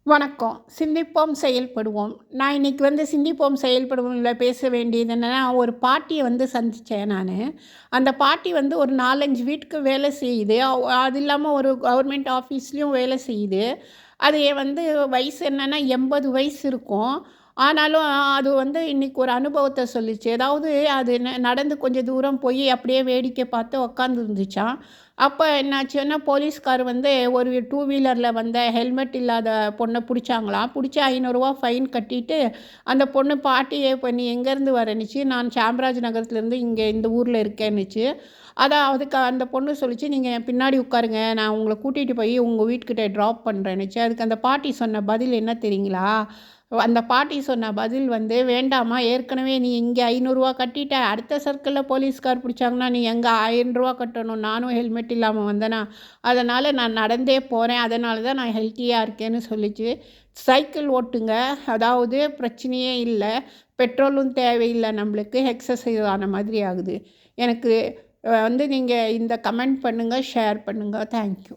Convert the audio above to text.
வணக்கம். சிந்திப்போம், செயல்படுவோம். நான் இன்னைக்கு சிந்திப்போம், செயல்படுவோம்ல பேச வேண்டியது என்னன்னா, ஒரு பாட்டிய சந்திச்சேன் நானு. அந்த பாட்டி ஒரு 4, 5 வீட்டுக்கு வேலை செய்யுது. அது இல்லாம ஒரு கவர்மெண்ட் ஆஃபீஸ்லயும் வேலை செய்யுது. அது வயசு என்னன்னா 80 வயசு இருக்கும். ஆனாலும் அது இன்னைக்கு ஒரு அனுபவத்த சொல்லுச்சு. அதாவது அது நடந்து கொஞ்சம் தூரம் போய் அப்படியே வேடிக்கை பார்த்து உக்காந்துருந்துச்சாம். அப்ப என்னாச்சுன்னா, போலீஸ்கார் ஒரு டூ வீலர்ல வந்த ஹெல்மெட் இல்லாத பொண்ண புடிச்சாங்களாம். புடிச்சு ரூ. 500 ஃபைன் கட்டிட்டு, அந்த பொண்ணு பாட்டிய "இப்ப நீ எங்கேருந்து வரன்னுச்சு?" "நான் சாம்ராஜ் நகரத்துலேருந்து இங்க இந்த ஊர்ல இருக்கேன்னுச்சு." அதுக்கு அந்த பொண்ணு சொல்லுச்சு, "நீங்க என் பின்னாடி உட்காருங்க. நான் உங்கள கூட்டிட்டு போய் உங்க வீட்டுக்கிட்ட ட்ராப் பண்றேன்னுச்சு." அதுக்கு அந்த பாட்டி சொன்ன பதில் என்ன தெரியுங்களா? அந்த பாட்டி சொன்ன பதில் "வேண்டாம்மா, ஏற்கனவே நீ இங்க ரூ. 500 கட்டிட்ட. அடுத்த சர்க்கிள்ல போலீஸ்கார் புடிச்சாங்கன்னா, நீ எங்க ரூ. 1000 கட்டணும். நானும் ஹெல்மெட் இல்லாம வந்தேனா, அதனால நான் நடந்தே போறேன். அதனால தான் நான் ஹெல்த்தியா இருக்கேன்னு" சொல்லுச்சு. சைக்கிள் ஓட்டுங்க. அதாவது பிரச்சனையே இல்ல. பெட்ரோலும் தேவையில்ல நம்மளுக்கு. எக்ஸர்சைஸ் ஆன மாதிரி ஆகுது. எனக்கு நீங்க இந்த கமெண்ட் பண்ணுங்க, ஷேர் பண்ணுங்க. Thank you.